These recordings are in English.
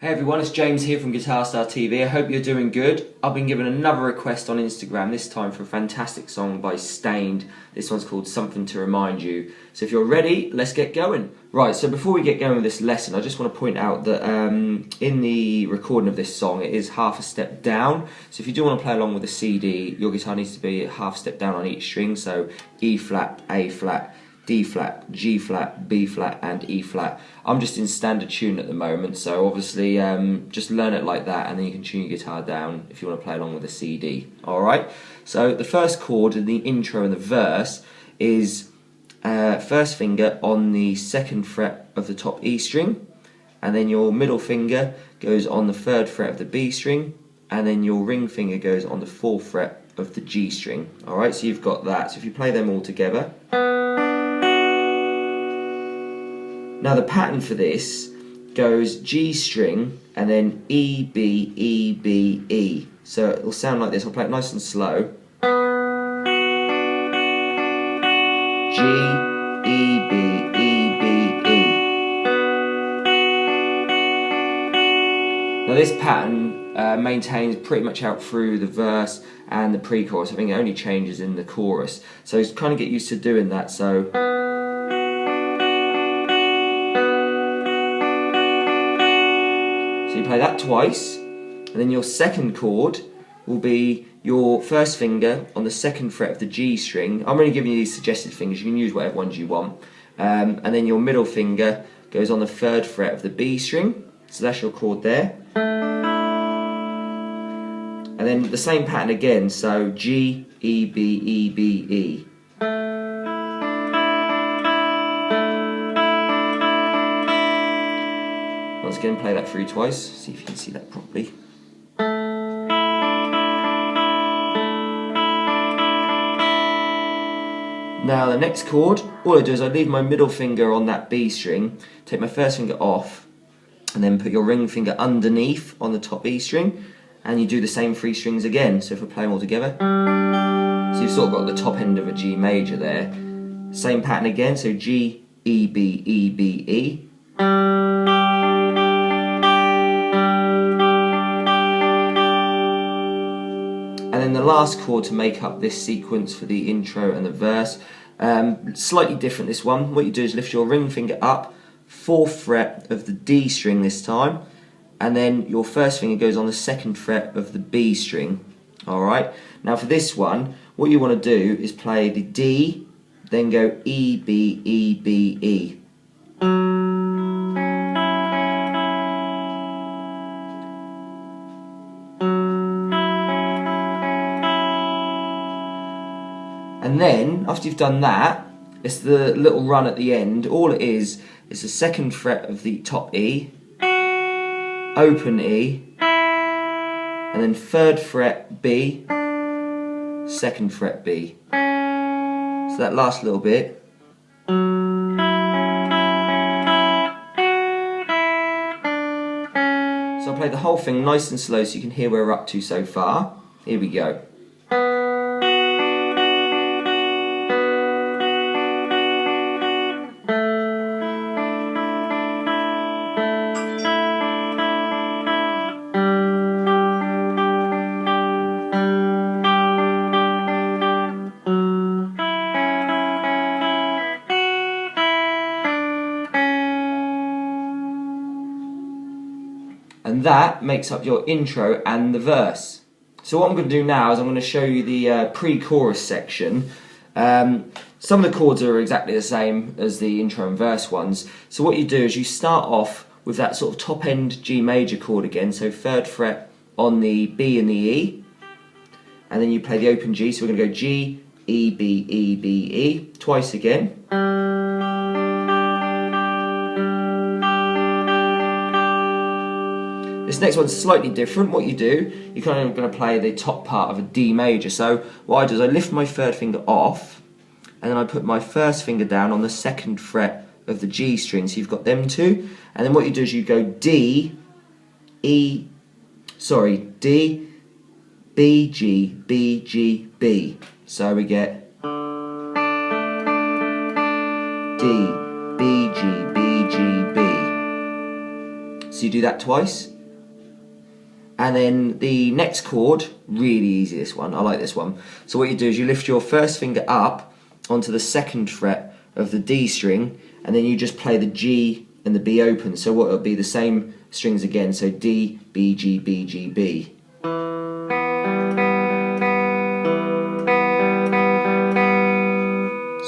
Hey everyone, it's James here from Guitar Star TV. I hope you're doing good. I've been given another request on Instagram, this time for a fantastic song by Staind. This one's called Something to Remind You. So if you're ready, let's get going. Right, so before we get going with this lesson, I just want to point out that in the recording of this song, it is half a step down. So if you do want to play along with the CD, your guitar needs to be half a step down on each string. So E flat, A flat, D flat, G flat, B flat and E flat. I'm just in standard tune at the moment, so obviously just learn it like that and then you can tune your guitar down if you want to play along with the CD. Alright, so the first chord in the intro and the verse is first finger on the 2nd fret of the top E string, and then your middle finger goes on the 3rd fret of the B string, and then your ring finger goes on the 4th fret of the G string. Alright, so you've got that. So if you play them all together. Now the pattern for this goes G string and then E, B, E, B, E. So it'll sound like this. I'll play it nice and slow. G, E, B, E, B, E. Now this pattern maintains pretty much out through the verse and the pre-chorus. I think it only changes in the chorus. So kind of get used to doing that. So you play that twice, and then your second chord will be your first finger on the 2nd fret of the G string. I'm only giving you these suggested fingers, you can use whatever ones you want. And then your middle finger goes on the 3rd fret of the B string, so that's your chord there. And then the same pattern again, so G, E, B, E, B, E. Once again, play that through twice, see if you can see that properly. Now the next chord, all I do is I leave my middle finger on that B string, take my first finger off, and then put your ring finger underneath on the top E string, and you do the same 3 strings again. So if we play them all together, so you've sort of got the top end of a G major there. Same pattern again, so G, E, B, E, B, E. And then the last chord to make up this sequence for the intro and the verse, slightly different this one. What you do is lift your ring finger up, 4th fret of the D string this time, and then your first finger goes on the 2nd fret of the B string. Alright, now for this one, what you want to do is play the D, then go E, B, E, B, E. And then, after you've done that, it's the little run at the end. All it is the 2nd fret of the top E, open E, and then 3rd fret B, 2nd fret B. So that last little bit. So I'll play the whole thing nice and slow so you can hear where we're up to so far. Here we go. And that makes up your intro and the verse. So what I'm going to do now is I'm going to show you the pre-chorus section. Some of the chords are exactly the same as the intro and verse ones. So what you do is you start off with that sort of top end G major chord again, so 3rd fret on the B and the E, and then you play the open G, so we're going to go G, E, B, E, B, E, twice again. This next one's slightly different. What you do, you're kind of going to play the top part of a D major. So what I do is I lift my 3rd finger off, and then I put my first finger down on the 2nd fret of the G string. So you've got them two, and then what you do is you go D, E, D, B, G, B, G, B. So we get D, B, G, B, G, B. So you do that twice. And then the next chord, really easy this one, I like this one. So what you do is you lift your first finger up onto the second fret of the D string, and then you just play the G and the B open. So what it'll be the same strings again, so D, B, G, B, G, B.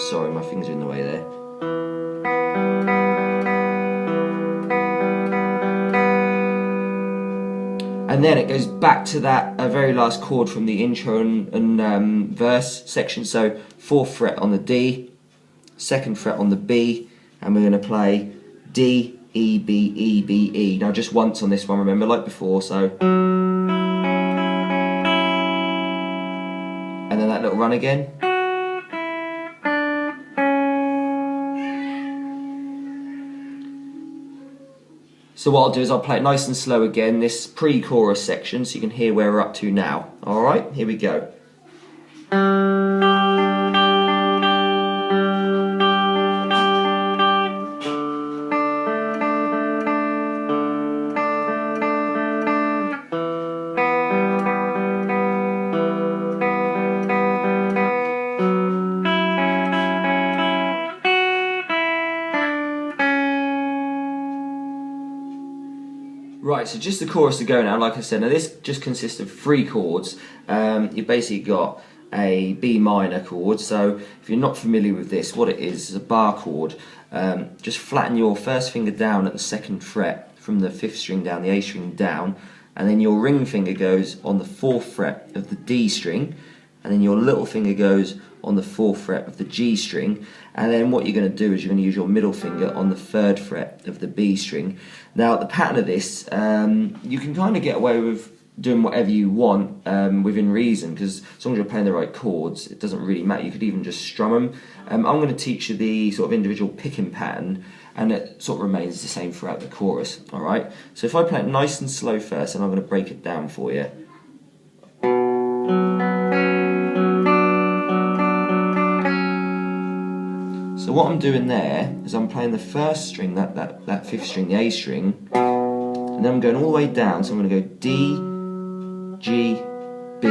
Sorry, my fingers are in the way there. And then it goes back to that very last chord from the intro and verse section. So 4th fret on the D, 2nd fret on the B, and we're going to play D, E, B, E, B, E. Now just once on this one, remember, like before, so. And then that little run again. So what I'll do is I'll play it nice and slow again, this pre-chorus section, so you can hear where we're up to now. Alright, here we go. Right, so just the chorus to go now, like I said. Now this just consists of 3 chords. You've basically got a B minor chord, so if you're not familiar with this, what it is a bar chord. Just flatten your first finger down at the 2nd fret from the 5th string down, the A string down, and then your ring finger goes on the 4th fret of the D string, and then your little finger goes on the 4th fret of the G string, and then what you're going to do is you're going to use your middle finger on the 3rd fret of the B string. Now the pattern of this, you can kind of get away with doing whatever you want within reason, because as long as you're playing the right chords, it doesn't really matter. You could even just strum them. I'm going to teach you the sort of individual picking pattern, and it sort of remains the same throughout the chorus. Alright, so if I play it nice and slow first, and I'm going to break it down for you. So what I'm doing there is I'm playing the 1st string, that 5th string, the A string, and then I'm going all the way down, so I'm going to go D, G, B.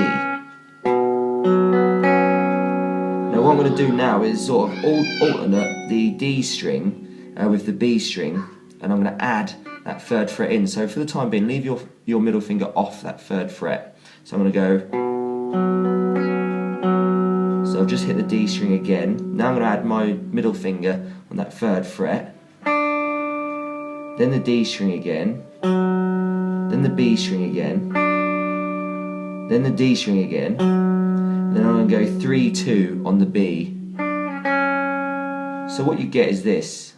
Now what I'm going to do now is sort of alternate the D string with the B string, and I'm going to add that 3rd fret in. So for the time being, leave your middle finger off that 3rd fret. So I'm going to go. So I've just hit the D string again. Now I'm going to add my middle finger on that 3rd fret, then the D string again, then the B string again, then the D string again, then I'm going to go 3, 2 on the B. So what you get is this.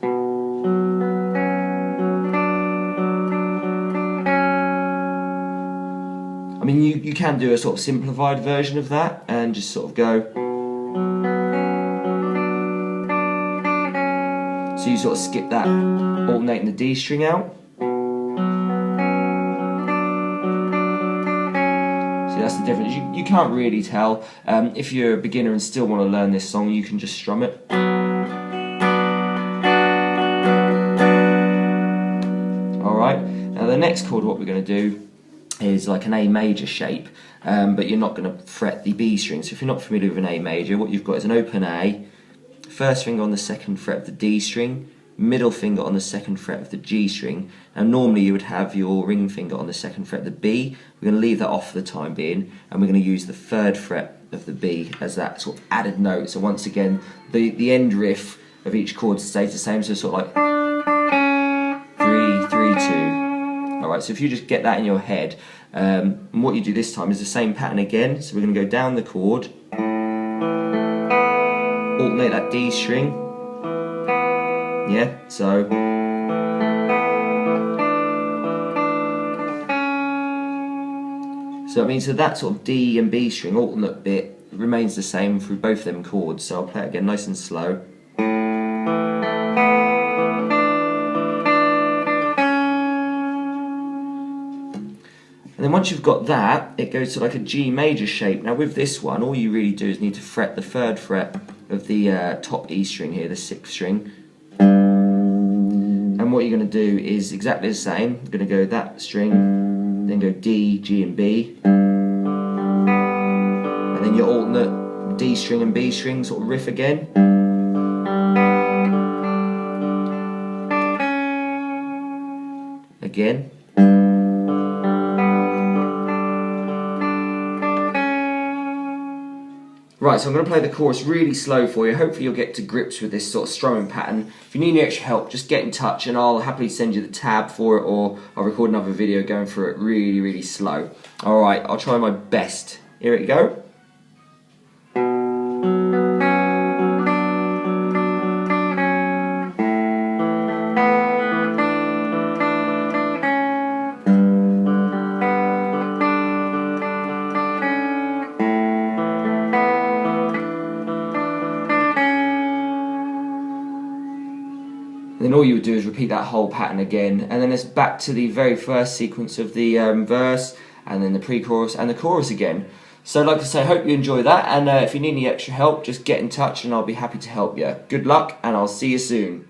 I mean, you can do a sort of simplified version of that and just sort of go. So you sort of skip that, alternating the D string out. See, that's the difference. You can't really tell. If you're a beginner and still want to learn this song, you can just strum it. Alright, now the next chord, what we're going to do is like an A major shape, but you're not going to fret the B string. So if you're not familiar with an A major, what you've got is an open A, 1st finger on the 2nd fret of the D string, middle finger on the 2nd fret of the G string. Now normally you would have your ring finger on the 2nd fret of the B. We're going to leave that off for the time being, and we're going to use the 3rd fret of the B as that sort of added note. So once again, the end riff of each chord stays the same, so sort of like 3, 3, 2. Alright, so if you just get that in your head, and what you do this time is the same pattern again. So we're going to go down the chord, alternate that D string, yeah, so that means that sort of D and B string alternate bit remains the same through both them chords. So I'll play it again nice and slow. And then once you've got that, it goes to like a G major shape. Now with this one, all you really do is need to fret the 3rd fret of the top E string here, the 6th string. And what you're going to do is exactly the same. You're going to go that string, then go D, G and B, and then your alternate D string and B string sort of riff again. Again. Right, so I'm going to play the chorus really slow for you. Hopefully you'll get to grips with this sort of strumming pattern. If you need any extra help, just get in touch and I'll happily send you the tab for it, or I'll record another video going through it really, really slow. Alright, I'll try my best. Here we go. Then all you would do is repeat that whole pattern again, and then it's back to the very first sequence of the verse, and then the pre-chorus and the chorus again. So like I say, I hope you enjoy that, and if you need any extra help, just get in touch and I'll be happy to help you. Good luck, and I'll see you soon.